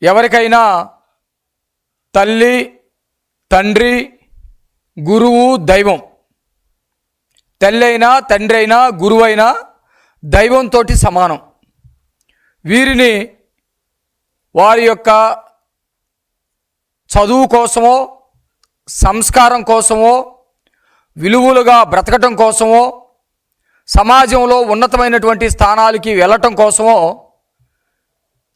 ఎవరికైనా తల్లి, తండ్రి, గురువు, దైవం, తల్లి అయినా తండ్రి అయినా గురువు అయినా దైవంతో సమానం. వీరిని వారి యొక్క చదువు కోసమో, సంస్కారం కోసమో, విలువలుగా బ్రతకటం కోసమో, సమాజంలో ఉన్నతమైనటువంటి స్థానాలకి వెళ్ళటం కోసమో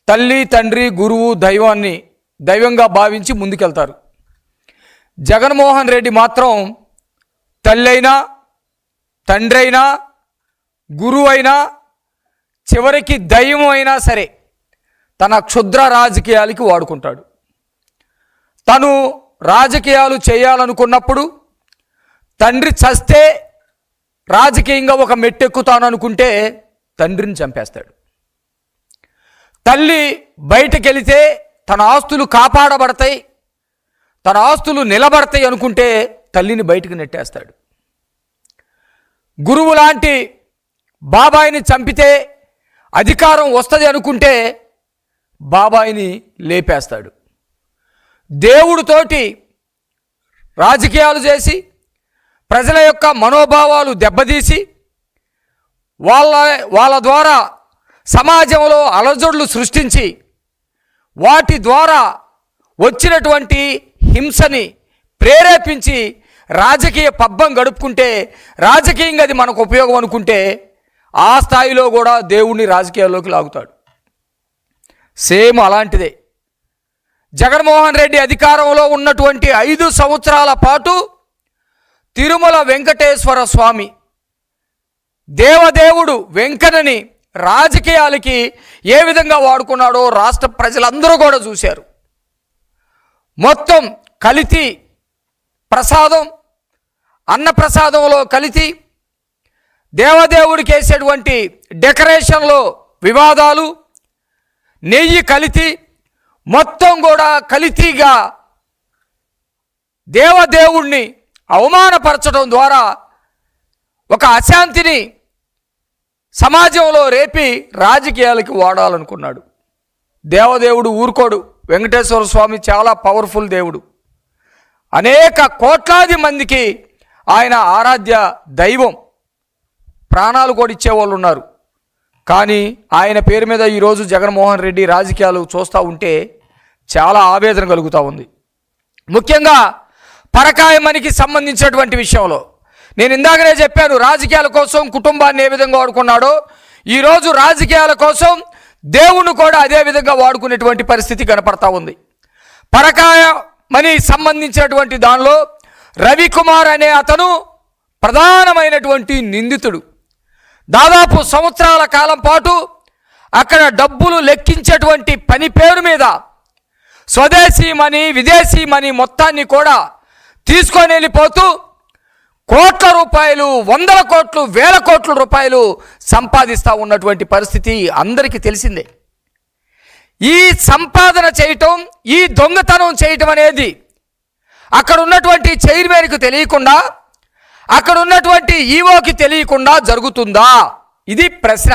తల్లి, తండ్రి, గురువు, దైవాన్ని దైవంగా భావించి ముందుకెళ్తారు. జగన్మోహన్ రెడ్డి మాత్రం తల్లి అయినా తండ్రి అయినా గురువు అయినా చివరికి దైవం అయినా సరే తన క్షుద్ర రాజకీయాలకి వాడుకుంటాడు. తను రాజకీయాలు చేయాలనుకున్నప్పుడు తండ్రి చస్తే రాజకీయంగా ఒక మెట్టెక్కుతాను అనుకుంటే తండ్రిని చంపేస్తాడు. తల్లి బయటకు వెళితే తన ఆస్తులు కాపాడబడతాయి, తన ఆస్తులు నిలబడతాయి అనుకుంటే తల్లిని బయటకు నెట్టేస్తాడు. గురువు లాంటి బాబాయిని చంపితే అధికారం వస్తుంది అనుకుంటే బాబాయిని లేపేస్తాడు. దేవుడితోటి రాజకీయాలు చేసి ప్రజల యొక్క మనోభావాలు దెబ్బతీసి వాళ్ళ ద్వారా సమాజంలో అలజడులు సృష్టించి వాటి ద్వారా వచ్చినటువంటి హింసని ప్రేరేపించి రాజకీయ పబ్బం గడుపుకుంటే, రాజకీయంగా అది మనకు ఉపయోగం అనుకుంటే ఆ స్థాయిలో కూడా దేవుణ్ణి రాజకీయాల్లోకి లాగుతాడు. సేమ్ అలాంటిదే జగన్మోహన్ రెడ్డి అధికారంలో ఉన్నటువంటి 5 సంవత్సరాల పాటు తిరుమల వెంకటేశ్వర స్వామి దేవదేవుడు వెంకన్నని రాజకీయాలకి ఏ విధంగా వాడుకున్నాడో రాష్ట్ర ప్రజలందరూ కూడా చూశారు. మొత్తం కల్తీ ప్రసాదం, అన్నప్రసాదంలో కల్తీ, దేవదేవుడికి వేసేటువంటి డెకరేషన్లో వివాదాలు, నెయ్యి కల్తీ, మొత్తం కూడా కల్తీగా దేవదేవుణ్ణి అవమానపరచడం ద్వారా ఒక అశాంతిని సమాజంలో రేపి రాజకీయాలకి వాడాలనుకున్నాడు. దేవదేవుడు ఊరుకోడు. వెంకటేశ్వర స్వామి చాలా పవర్ఫుల్ దేవుడు. అనేక కోట్లాది మందికి ఆయన ఆరాధ్య దైవం. ప్రాణాలు కూడా ఇచ్చేవాళ్ళు ఉన్నారు. కానీ ఆయన పేరు మీద ఈరోజు జగన్మోహన్ రెడ్డి రాజకీయాలు చూస్తూ ఉంటే చాలా ఆవేదన కలుగుతూ ఉంది. ముఖ్యంగా పరకాయమనికి సంబంధించినటువంటి విషయంలో నేను ఇందాకనే చెప్పాను, రాజకీయాల కోసం కుటుంబాన్ని ఏ విధంగా వాడుకున్నాడో ఈరోజు రాజకీయాల కోసం దేవుణ్ణి కూడా అదే విధంగా వాడుకునేటువంటి పరిస్థితి కనపడతా ఉంది. పరకాయమని సంబంధించినటువంటి దానిలో రవికుమార్ అనే అతను ప్రధానమైనటువంటి నిందితుడు. దాదాపు సంవత్సరాల కాలం పాటు అక్కడ డబ్బులు లెక్కించేటువంటి పని పేరు మీద స్వదేశీ మనీ, విదేశీ మనీ మొత్తాన్ని కూడా తీసుకొని వెళ్ళిపోతూ కోట్ల రూపాయలు, 100 కోట్లు, 1000 కోట్ల రూపాయలు సంపాదిస్తూ ఉన్నటువంటి పరిస్థితి అందరికీ తెలిసిందే. ఈ సంపాదన చేయటం, ఈ దొంగతనం చేయటం అనేది అక్కడ ఉన్నటువంటి చైర్మన్కి తెలియకుండా, అక్కడ ఉన్నటువంటి ఈవోకి తెలియకుండా జరుగుతుందా? ఇది ప్రశ్న.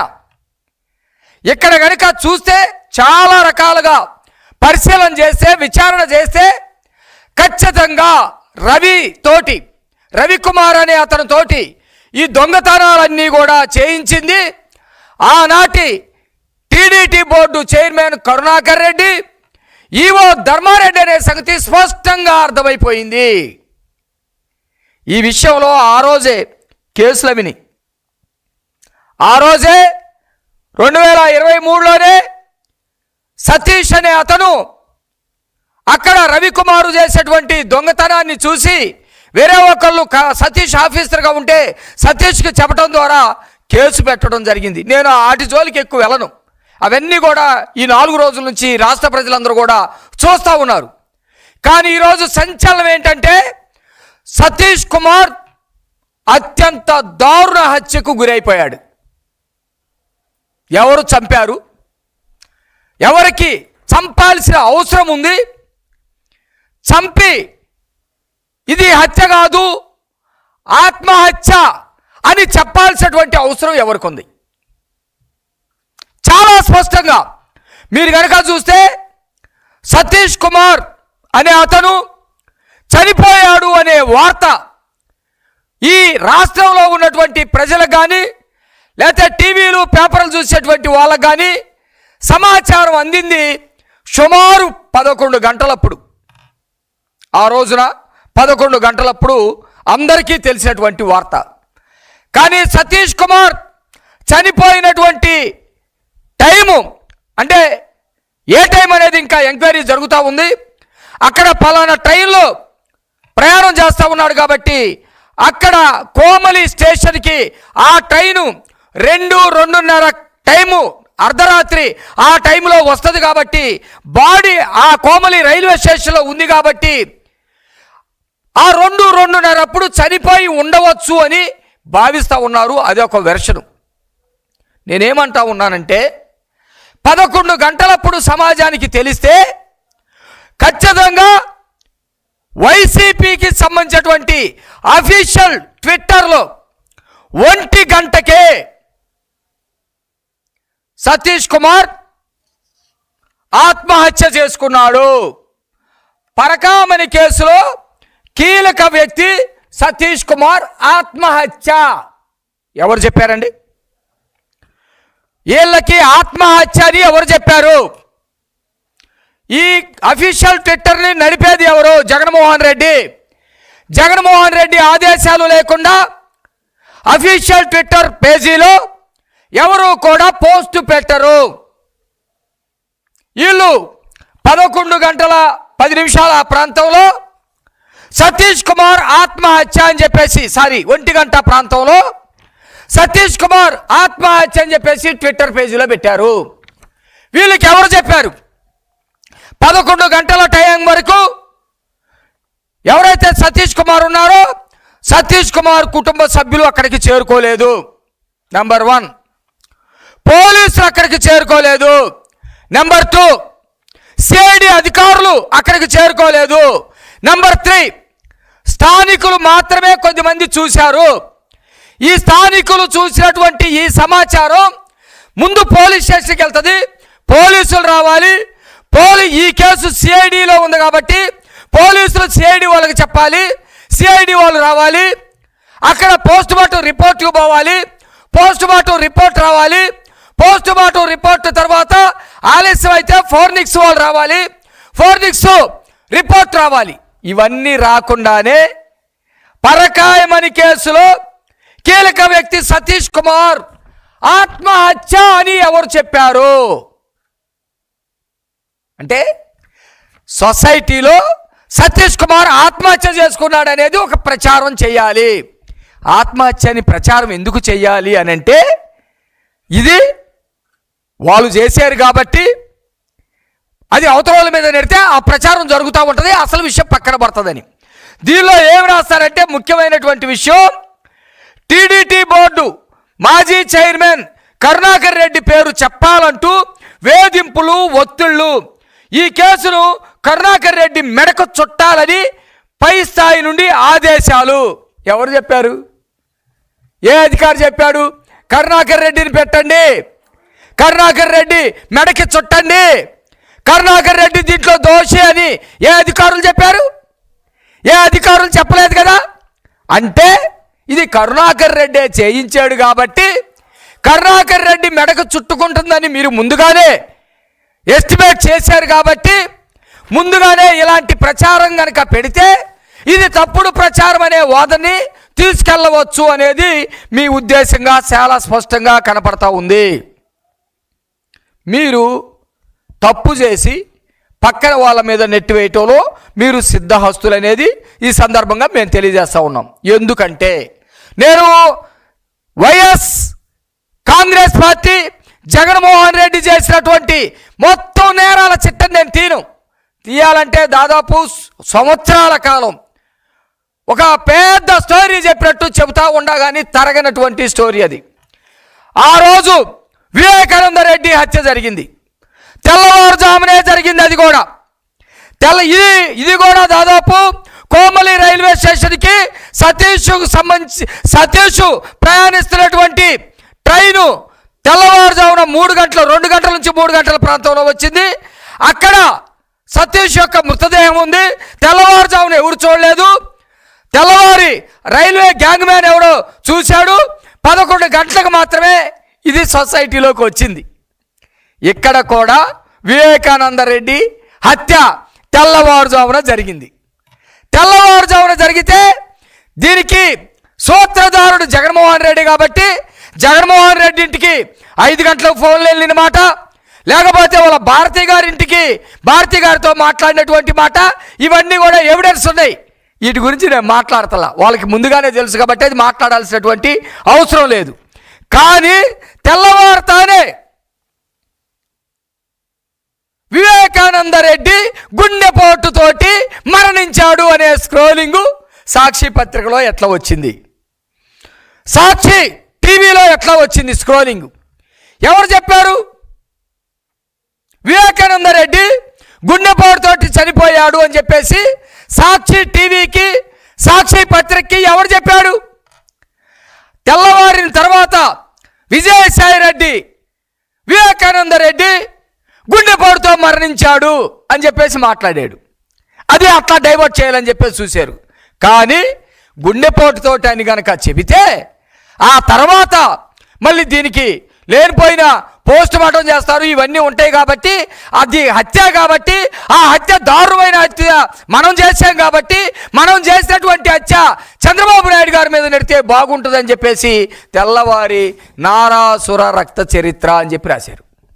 ఇక్కడ కనుక చూస్తే చాలా రకాలుగా పరిశీలన చేస్తే, విచారణ చేస్తే ఖచ్చితంగా రవికుమార్ అనే అతనితోటి ఈ దొంగతనాలన్నీ కూడా చేయించింది ఆనాటి TTD board chairman Karunakar Reddy, EO Dharma Reddy అనే సంగతి స్పష్టంగా అర్థమైపోయింది. ఈ విషయంలో ఆ రోజే కేసులు విని, ఆ రోజే 2023లోనే సతీష్ అనే అతను అక్కడ రవికుమారు చేసేటువంటి దొంగతనాన్ని చూసి వేరే ఒకళ్ళు సతీష్ ఆఫీసర్గా ఉంటే సతీష్కి చెప్పడం ద్వారా కేసు పెట్టడం జరిగింది. నేను వాటి జోలికి ఎక్కువ వెళ్ళను. అవన్నీ కూడా ఈ 4 రోజుల నుంచి రాష్ట్ర ప్రజలందరూ కూడా చూస్తూ ఉన్నారు. కానీ ఈరోజు సంచలనం ఏంటంటే సతీష్ కుమార్ అత్యంత దారుణ హత్యకు గురైపోయాడు. ఎవరు చంపారు? ఎవరికి చంపాల్సిన అవసరం ఉంది? చంపి ఇది హత్య కాదు, ఆత్మహత్య అని చెప్పాల్సినటువంటి అవసరం ఎవరికి ఉంది? చాలా స్పష్టంగా మీరు కనుక చూస్తే సతీష్ కుమార్ అనే అతను చనిపోయాడు అనే వార్త ఈ రాష్ట్రంలో ఉన్నటువంటి ప్రజలకు కానీ లేకపోతే టీవీలు పేపర్లు చూసేటువంటి వాళ్ళకు కానీ సమాచారం అందింది సుమారు 11 గంటలప్పుడు. ఆ రోజున 11 గంటలప్పుడు అందరికీ తెలిసినటువంటి వార్త. కానీ సతీష్ కుమార్ చనిపోయినటువంటి టైము అంటే ఏ టైం అనేది ఇంకా ఎంక్వైరీ జరుగుతూ ఉంది. అక్కడ పలానా ట్రైన్లో ప్రయాణం చేస్తూ ఉన్నాడు కాబట్టి అక్కడ కోమలి స్టేషన్కి ఆ ట్రైను 2:30 టైము అర్ధరాత్రి ఆ టైంలో వస్తుంది కాబట్టి బాడీ ఆ కోమలి రైల్వే స్టేషన్లో ఉంది కాబట్టి ఆ 2:30 అప్పుడు చనిపోయి ఉండవచ్చు అని భావిస్తూ ఉన్నారు. అది ఒక వెర్షను. నేనేమంటా ఉన్నానంటే 11 గంటలప్పుడు సమాజానికి తెలిస్తే ఖచ్చితంగా వైసీపీకి సంబంధించినటువంటి అఫీషియల్ ట్విట్టర్లో 1 గంటకే సతీష్ కుమార్ ఆత్మహత్య చేసుకున్నాడు. పరకామణి కేసులో కీలక వ్యక్తి సతీష్ కుమార్ ఆత్మహత్య. ఎవరు చెప్పారండి? వీళ్ళకి ఆత్మహత్య అని ఎవరు చెప్పారు? ఈ అఫీషియల్ ట్విట్టర్ని నడిపేది ఎవరు? జగన్మోహన్ రెడ్డి. జగన్మోహన్ రెడ్డి ఆదేశాలు లేకుండా అఫీషియల్ ట్విట్టర్ పేజీలో ఎవరు కూడా పోస్ట్ పెట్టరు. వీళ్ళు 11 గంటల 10 నిమిషాల ప్రాంతంలో సతీష్ కుమార్ ఆత్మహత్య అని చెప్పేసి 1 గంట ప్రాంతంలో సతీష్ కుమార్ ఆత్మహత్య అని చెప్పేసి ట్విట్టర్ పేజీలో పెట్టారు. వీళ్ళకి ఎవరు చెప్పారు? 11 గంటల టైం వరకు ఎవరైతే సతీష్ కుమార్ ఉన్నారో సతీష్ కుమార్ కుటుంబ సభ్యులు అక్కడికి చేరుకోలేదు. నెంబర్ 1, పోలీసులు అక్కడికి చేరుకోలేదు. నెంబర్ 2, సిఐడి అధికారులు అక్కడికి చేరుకోలేదు. నెంబర్ 3, స్థానికులు మాత్రమే కొద్దిమంది చూశారు. ఈ స్థానికులు చూసినటువంటి ఈ సమాచారం ముందు పోలీస్ స్టేషన్కి వెళ్తుంది. పోలీసులు రావాలి. ఈ కేసు సిఐడిలో ఉంది కాబట్టి పోలీసులు సిఐడి వాళ్ళకి చెప్పాలి. సిఐడి వాళ్ళు రావాలి. అక్కడ పోస్ట్ మార్టం రిపోర్ట్కి పోవాలి. పోస్ట్ మార్టం రిపోర్ట్ రావాలి. పోస్ట్ మార్టం రిపోర్ట్ తర్వాత ఆలస్యం అయితే ఫోరెన్సిక్స్ వాళ్ళు రావాలి. ఫోరెన్సిక్స్ రిపోర్ట్ రావాలి. ఇవన్నీ రాకుండానే పరకాయమణి కేసులో కీలక వ్యక్తి సతీష్ కుమార్ ఆత్మహత్య అని ఎవరు చెప్పారు? అంటే సొసైటీలో సతీష్ కుమార్ ఆత్మహత్య చేసుకున్నాడు అనేది ఒక ప్రచారం చేయాలి. ఆత్మహత్యని ప్రచారం ఎందుకు చేయాలి అని అంటే ఇది వాళ్ళు చేశారు కాబట్టి అది అవతల మీద నెడితే ఆ ప్రచారం జరుగుతూ ఉంటుంది, అసలు విషయం పక్కన పడుతుందని. దీనిలో ఏమి రాస్తారంటే ముఖ్యమైనటువంటి విషయం, టీడీటీ బోర్డు మాజీ చైర్మన్ కరుణాకర్ రెడ్డి పేరు చెప్పాలంటూ వేధింపులు, ఒత్తిళ్లు. ఈ కేసును కరుణాకర్ రెడ్డి మెడకు చుట్టాలని పై స్థాయి నుండి ఆదేశాలు. ఎవరు చెప్పారు? ఏ అధికారి చెప్పాడు? కరుణాకర్ రెడ్డిని పెట్టండి, కరుణాకర్ రెడ్డి మెడకి చుట్టండి, కరుణాకర్ రెడ్డి దీంట్లో దోషి అని ఏ అధికారులు చెప్పారు? ఏ అధికారులు చెప్పలేదు కదా. అంటే ఇది కరుణాకర్ రెడ్డి చేయించాడు కాబట్టి కరుణాకర్ రెడ్డి మెడకు చుట్టుకుంటుందని మీరు ముందుగానే ఎస్టిమేట్ చేశారు కాబట్టి ముందుగానే ఇలాంటి ప్రచారం కనుక పెడితే ఇది తప్పుడు ప్రచారం అనే వాదనని తీసుకెళ్ళవచ్చు అనేది మీ ఉద్దేశంగా చాలా స్పష్టంగా కనపడతా ఉంది. మీరు తప్పు చేసి పక్కన వాళ్ళ మీద నెట్టివేయటంలో మీరు సిద్ధహస్తులు అనేది ఈ సందర్భంగా మేము తెలియజేస్తూ ఉన్నాం. ఎందుకంటే నేను వైఎస్ కాంగ్రెస్ పార్టీ జగన్మోహన్ రెడ్డి చేసినటువంటి మొత్తం నేరాల చిట్టం నేను తీయాలంటే దాదాపు సంవత్సరాల కాలం ఒక పెద్ద స్టోరీ చెప్పినట్టు చెబుతా ఉండగానే తరగనటువంటి స్టోరీ అది. ఆ రోజు వివేకానంద రెడ్డి హత్య జరిగింది, తెల్లవారుజామునే జరిగింది. అది కూడా ఇది కూడా దాదాపు కోమలి రైల్వే స్టేషన్కి సతీష్ ప్రయాణిస్తున్నటువంటి ట్రైను తెల్లవారుజామున 2 గంటల నుంచి 3 గంటల ప్రాంతంలో వచ్చింది. అక్కడ సతీష్ యొక్క మృతదేహం ఉంది. తెల్లవారుజామున ఎవరు చూడలేదు. తెల్లవారి రైల్వే గ్యాంగ్ మ్యాన్ ఎవడో చూశాడు. 11 గంటలకు మాత్రమే ఇది సొసైటీలోకి వచ్చింది. ఇక్కడ కూడా వివేకానంద రెడ్డి హత్య తెల్లవారుజామున జరిగింది. తెల్లవారుజామున జరిగితే దీనికి సూత్రధారుడు జగన్మోహన్ రెడ్డి కాబట్టి జగన్మోహన్ రెడ్డి ఇంటికి 5 గంటలకు ఫోన్లు వెళ్ళిన మాట, లేకపోతే వాళ్ళ భారతి గారింటికి భారతి గారితో మాట్లాడినటువంటి మాట, ఇవన్నీ కూడా ఎవిడెన్స్ ఉన్నాయి. వీటి గురించి నేను మాట్లాడతలా, వాళ్ళకి ముందుగానే తెలుసు కాబట్టి అది మాట్లాడాల్సినటువంటి అవసరం లేదు. కానీ తెల్లవారుతానే వివేకానంద రెడ్డి గుండెపోటుతోటి మరణించాడు అనే స్క్రోలింగు సాక్షి పత్రికలో ఎట్లా వచ్చింది, సాక్షి టీవీలో ఎట్లా వచ్చింది స్క్రోలింగ్? ఎవరు చెప్పారు? వివేకానంద రెడ్డి గుండెపోటుతోటి చనిపోయాడు అని చెప్పేసి సాక్షి టీవీకి సాక్షి పత్రికకి ఎవరు చెప్పాడు? తెల్లవారిన తర్వాత విజయసాయి రెడ్డి వివేకానంద రెడ్డి గుండెపోటుతో మరణించాడు అని చెప్పేసి మాట్లాడాడు. అది అట్లా డైవర్ట్ చేయాలని చెప్పేసి చూశారు. కానీ గుండెపోటుతో అని కనుక చెబితే ఆ తర్వాత మళ్ళీ దీనికి లేనిపోయిన పోస్ట్ మార్టం చేస్తారు, ఇవన్నీ ఉంటాయి. కాబట్టి అది హత్య, కాబట్టి ఆ హత్య దారుణమైన హత్య మనం చేశాం, కాబట్టి మనం చేసినటువంటి హత్య చంద్రబాబు నాయుడు గారి మీద నెడితే బాగుంటుందని చెప్పేసి తెల్లవారి నారాసుర రక్త చరిత్ర అని చెప్పి రాశారు.